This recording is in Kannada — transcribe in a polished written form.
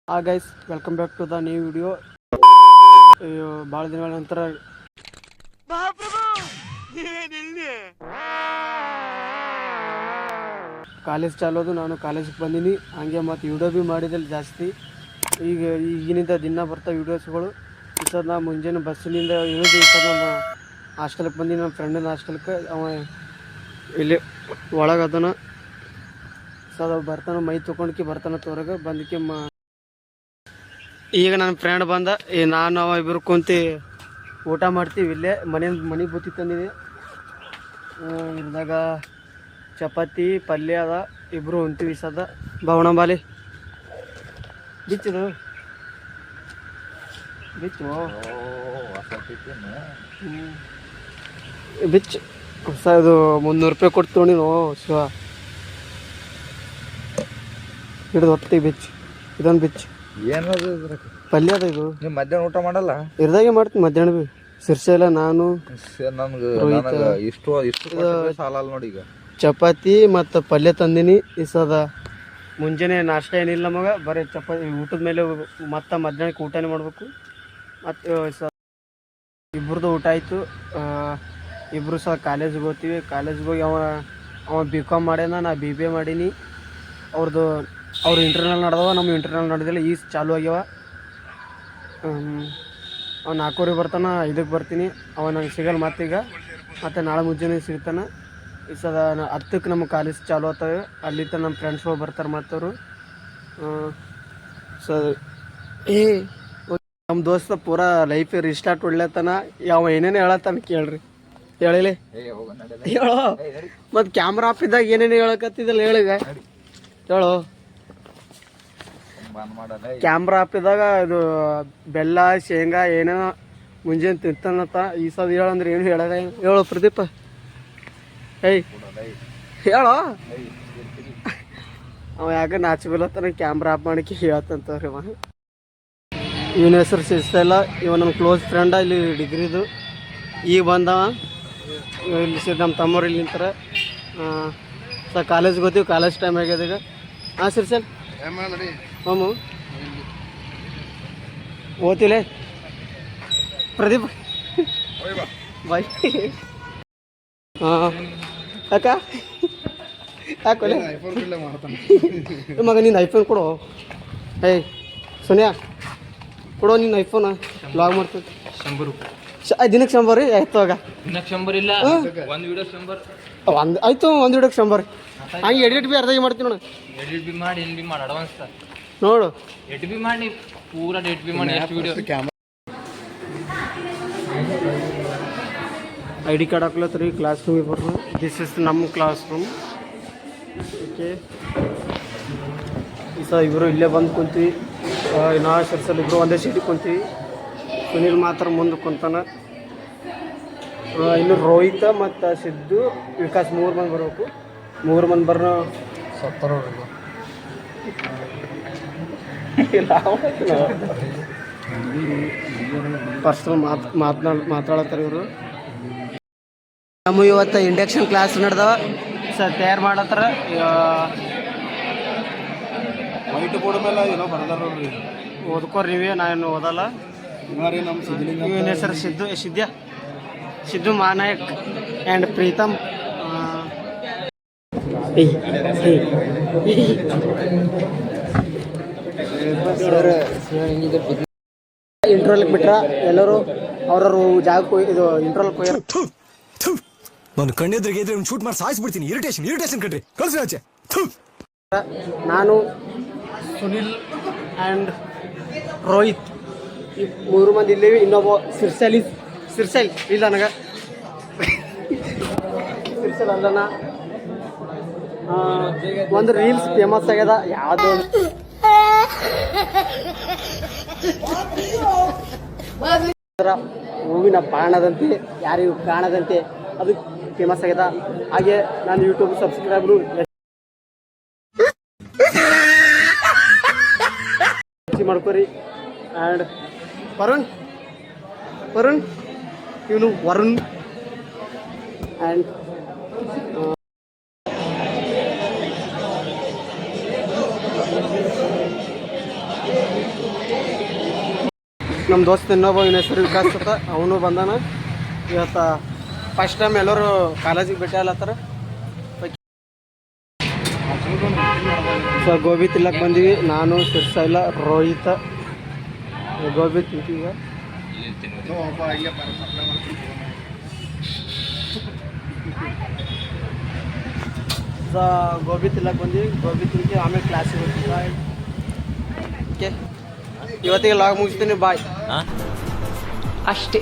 Guys welcome back to the new video. ಭಾಳ ದಿನಗಳ ನಂತರ ಕಾಲೇಜ್ ಚಾಲೋದು. ನಾನು ಕಾಲೇಜಿಗೆ ಬಂದೀನಿ, ಹಂಗೆ ಮತ್ತು ವಿಡಿಯೋ ಭೀ ಮಾಡಿದಲ್ಲಿ ಜಾಸ್ತಿ. ಈಗಿನಿಂದ ದಿನ ಬರ್ತಾ ವೀಡಿಯೋಸ್ಗಳು. ಈ ಸದ ನಾ ಮುಂಜಾನೆ ಬಸ್ಸಿನಿಂದ ಇಳಿದು ಈ ಸದ ನಮ್ಮ ಹಾಸ್ಟೆಲ್ಗೆ ಬಂದೀನಿ, ನಮ್ಮ ಫ್ರೆಂಡಿನ ಹಾಸ್ಟೆಲ್ಗೆ. ಅವ ಇಲ್ಲಿ ಒಳಗೆ ಅದನ ಸದ ಬರ್ತಾನೆ, ಮೈ ತೊಗೊಂಡ್ಕಿ ಬರ್ತಾನೆ ತೋರಾಗ ಬಂದಕ್ಕೆ ಈಗ ನನ್ನ ಫ್ರೆಂಡ್ ಬಂದ. ನಾನು ಅವ ಇಬ್ಬರು ಕುಂತು ಊಟ ಮಾಡ್ತೀವಿ ಇಲ್ಲೇ. ಮನೆಗೆ ಬೂತಿ ತಂದಿದೆ. ಇದ್ದಾಗ ಚಪಾತಿ ಪಲ್ಯ ಅದ, ಇಬ್ಬರು ಹೊಂತೀವಿ ಸದ. ಭವನ ಬಾಲಿ ಬಿಚ್ಚದು ಬಿಚ್ಚು ಬಿಚ್ಚು ಹೊಸ ಇದು 300 ರೂಪಾಯಿ ಕೊಟ್ಟು ತೊಗೊಂಡಿ ನೋ ಶಿವ. ಹಿಡಿದು ಹೊತ್ತಿಗೆ ಬಿಚ್ಚು, ಇದೊಂದು ಬಿಚ್ಚು. ಏನದು ಪಲ್ಯ ಅದ ಇದು. ನೀವು ಮಧ್ಯಾಹ್ನ ಊಟ ಮಾಡಲ್ಲ? ಇರ್ದಾಗೆ ಮಾಡ್ತೀನಿ ಮಧ್ಯಾಹ್ನ ಭೀ. ಸಿರ್ಸೆಲ್ಲ ನಾನು ನನಗೆ ಇಷ್ಟು ಸಾಲಲ್ಲ ನೋಡಿ. ಈಗ ಚಪಾತಿ ಮತ್ತು ಪಲ್ಯ ತಂದೀನಿ. ಈ ಸದ ಮುಂಜಾನೆ ನಾಷ್ಟ ಏನಿಲ್ಲ ನಮಗೆ, ಬರೀ ಚಪಾತಿ ಊಟದ ಮೇಲೆ ಮತ್ತು ಮಧ್ಯಾಹ್ನಕ್ಕೆ ಊಟನೇ ಮಾಡಬೇಕು. ಮತ್ತು ಇಬ್ಬರದು ಊಟ ಆಯಿತು. ಇಬ್ಬರು ಸಹ ಕಾಲೇಜಿಗೆ ಹೋಗ್ತೀವಿ. ಕಾಲೇಜಿಗೆ ಹೋಗಿ ಅವ BCom ಮಾಡ್ಯಾನ, ನಾ BBA ಮಾಡೀನಿ. ಅವ್ರು ಇಂಟರ್ನಲ್ ನಡೆದವ, ನಮ್ಮ ಇಂಟರ್ನಲ್ ನಡೆದಿಲ್ಲ, ಈಗ ಚಾಲು ಆಗ್ಯಾವ. ಅವ್ನು 4:00 ಬರ್ತಾನೆ, 5ಕ್ಕೆ ಬರ್ತೀನಿ. ಅವ ನಂಗೆ ಸಿಗಲ್ಲ ಮತ್ತೀಗ, ಮತ್ತು ನಾಳೆ ಮುಂಜಾನೆ ಸಿಗ್ತಾನೆ. ಈ ಸದ 10ಕ್ಕೆ ನಮ್ಮ ಕಾಲೇಜ್ ಚಾಲು ಆಗ್ತವೆ. ಅಲ್ಲಿಂದ ನಮ್ಮ ಫ್ರೆಂಡ್ಸ್ಗಳು ಬರ್ತಾರೆ ಮತ್ತವರು. ನಮ್ಮ ದೋಸ್ತ ಪೂರಾ ಲೈಫ್ ರಿಸ್ಟಾರ್ಟ್ ಹೊಡ್ಲತ್ತಾನ. ಯಾವ ಏನೇನು ಹೇಳತ್ತಾನ ಕೇಳ್ರಿ. ಹೇಳಿಲಿ ಹೇಳೋ. ಮತ್ತು ಕ್ಯಾಮ್ರಾ ಆಫ್ ಇದ್ದಾಗ ಏನೇನು ಹೇಳಕತ್ತಿದ್ದಲ್ಲ ಹೇಳಿಗ ಹೇಳೋ. ಕ್ಯಾಮ್ರಾ ಆಫ್ ಇದ್ದಾಗ ಇದು ಬೆಲ್ಲ ಶೇಂಗಾ ಏನೇನೋ ಮುಂಜಾನೆ ತಿಂತಾನತ್ತ. ಈ ಸದ ಹೇಳಂದ್ರೆ ಏನು ಹೇಳದ? ಹೇಳೋ ಪ್ರದೀಪ. ಹೇಳೋ. ಅವ ಯಾಕೆ ನಾಚಿಬಲತ್ತಾನ, ಕ್ಯಾಮ್ರಾ ಆಫ್ ಮಾಡಿಕೆ ಹೇಳ್ತಂತವ್ರಿ ಅವ. ಇವನ ಹೆಸರು ಸಿಸ್ತಾಯಿಲ್ಲ. ಇವ ನಮ್ಮ ಕ್ಲೋಸ್ ಫ್ರೆಂಡ, ಇಲ್ಲಿ ಡಿಗ್ರಿದು. ಈಗ ಬಂದವ ಇಲ್ಲಿ ನಮ್ಮ ತಮ್ಮವ್ರು ಇಲ್ಲಿ ನಿಂತಾರೆ. ಕಾಲೇಜ್ಗೆ ಹೋಗ್ತೀವಿ, ಕಾಲೇಜ್ ಟೈಮ್ ಆಗ್ಯದ ಈಗ. ಹಾಂ ಸಿರ್ಸಲ್ ಮಾಮು ಓದ್ತಿಲ್ಲ ಪ್ರದೀಪ್ ಬಾಯ್. ಹಾಂ ಅಕ್ಕ ಯಾಕೊಲೆ ಮಗ ನೀನು ಐಫೋನ್ ಕೊಡು. ಸೋನಿಯಾ ಕೊಡೋ ನೀನು ಐಫೋನ್. ಲಾಗ್ ಮಾಡ್ತೀನಿ. 100 ರೂಪಾಯಿ ದಿನಕ್ಕೆ 100 ರೀ ಆಯ್ತು. ಆಗ ದಿನಕ್ಕೆ 100 ಇಲ್ಲ, ಒಂದು ವಿಡಿಯೋ 100. ಆಯ್ತು, ಒಂದು ವಿಡಿಯೋಕ್ಕೆ 100. ಹಂಗೆ ಎಡಿಟ್ ಭೀ ಅರ್ಧಾಗಿ ಮಾಡ್ತೀನಿ ನೋಡು. ಎಡಿಟ್ ಬಿ ಮಾಡಿ, ಏನು ಬಿ ಮಾಡಿ, ಅಡ್ವಾನ್ಸ್ ನೋಡು. ಎಡಿಟ್ ಬಿ ಮಾಡಿ, ಪೂರಾ ಎಡಿಟ್ ಬಿ ಮಾಡಿ. ಎಷ್ಟು ವಿಡಿಯೋ ID ಕಾರ್ಡ್ ಹಾಕ್ಲತ್ತೀರಿ. ಕ್ಲಾಸ್ ರೂಮಿಗೆ ಬರ್ರಿ. ದಿಸ್ ಇಸ್ ನಮ್ಮ ಕ್ಲಾಸ್ ರೂಮ್. ಓಕೆ, ಈ ಸಹ ಇಬ್ಬರು ಇಲ್ಲೇ ಬಂದು ಕುಂತೀವಿ. ನಾ ಸಿರ್ಸಲ್ ಇಬ್ಬರು ಒಂದೇ ಸೀಟಿಗೆ ಕುಂತೀವಿ. ಸುನಿಲ್ ಮಾತ್ರ ಮುಂದೆ ಕುಂತಾನ. ಇನ್ನು ರೋಹಿತ ಮತ್ತು ಸಿದ್ದು, ವಿಕಾಸ್ 3 ಮಂದಿ ಬರಬೇಕು. 3 ಮಂದಿ ಬರ್ನ ಪರ್ಸನಲ್ ಮಾತಾಡತ್ತಾರೆ ಇವರು. ನಮ್ಮ ಇವತ್ತು ಇಂಡಕ್ಷನ್ ಕ್ಲಾಸ್ ನಡೆದವ ಸರ್, ತಯಾರು ಮಾಡತ್ತಾರ. ವೈಟ್ ಬೋರ್ಡ್ ಮೇಲೆ ಏನೋ ಬರ್ದಾರ ನೋಡ್ರಿ, ಓದ್ಕೋರಿ ನೀವೇ, ನಾನು ಓದಲ್ಲ. ಇವನ ಹೆಸರು ಸಿದ್ದು ಮಾನಾಯಕ್ ಆ್ಯಂಡ್ ಪ್ರೀತಮ್. ಇಂಟ್ರೋಲ್ಗೆ ಬಿಟ್ರ ಎಲ್ಲರೂ ಅವ್ರವ್ರು ಜಾಗಕ್ಕೆ ಇದು ಇಂಟ್ರೋಲ್ಗೆ ಹೋಗ್ಯಾರ. ನಾನು ಕಣ್ಣೆದ್ರಿಗೆ ಇದ್ರೆ ಒಂದು ಶೂಟ್ ಮಾಡಿ ಸಾಯಿಸ್ಬಿಡ್ತೀನಿ. ಇರಿಟೇಷನ್ ಕಣ್ರಿ, ಕಳ್ಸಿ ಆಚೆ. ನಾನು ಸುನಿಲ್ ಆ್ಯಂಡ್ ರೋಹಿತ್ ಈ 3 ಮಂದಿ ಇಲ್ಲಿವಿ. ಇನ್ನೊಬ್ಬ ಸಿರ್ಸಲ್ ಇಲ್ಲ ನನಗೆ ಸಿರ್ಸಲ್ ಅಲ್ಲನ. ಒಂದು ರೀಲ್ಸ್ ಫೇಮಸ್ ಆಗ್ಯದ, ಯಾವುದೋ ಹೂವಿನ ಬಾಣದಂತೆ ಯಾರಿಗೂ ಕಾಣದಂತೆ, ಅದು ಫೇಮಸ್ ಆಗ್ಯದ. ಹಾಗೆ ನಾನು ಯೂಟ್ಯೂಬ್ ಸಬ್ಸ್ಕ್ರೈಬರು ಮಾಡ್ಕೊರಿ. ಆ್ಯಂಡ್ ವರುಣ್ ಇವನು ವರುಣ್. ಆ್ಯಂಡ್ ನಮ್ಮ ದೋಸ್ತ ಇನ್ನೊಬ್ಬ ಇವನ ಹೆಸರು ವಿಕಾಸ್ ಅಂತ ಅವನು ಬಂದಾನ. ಇವತ್ತು ಫಸ್ಟ್ ಟೈಮ್ ಎಲ್ಲರೂ ಕಾಲೇಜಿಗೆ ಭೇಟಿ ಆಗ್ಲತ್ತಾರ. ಸೊ ಗೋಬಿ ತಿನ್ನಕ್ಕೆ ಬಂದೀವಿ, ನಾನು ಶಿರ್ಸೈಲ ರೋಹಿತ ಗೋಬಿ ತಿಂತೀವಿ. ಸೊ ಗೋಬಿ ತಿನ್ನಕ್ಕೆ ಬಂದೀವಿ, ಗೋಬಿ ತಿಂತೀವಿ, ಆಮೇಲೆ ಕ್ಲಾಸಿಗೆ ಹೋಗ್ತೀವಿ. ಬಾಯ್. ಓಕೆ, ಇವತ್ತಿಗೆ ಲಾಗ್ ಮುಗಿಸ್ತೀನಿ. ಬಾಯ್. ಅಷ್ಟೇ.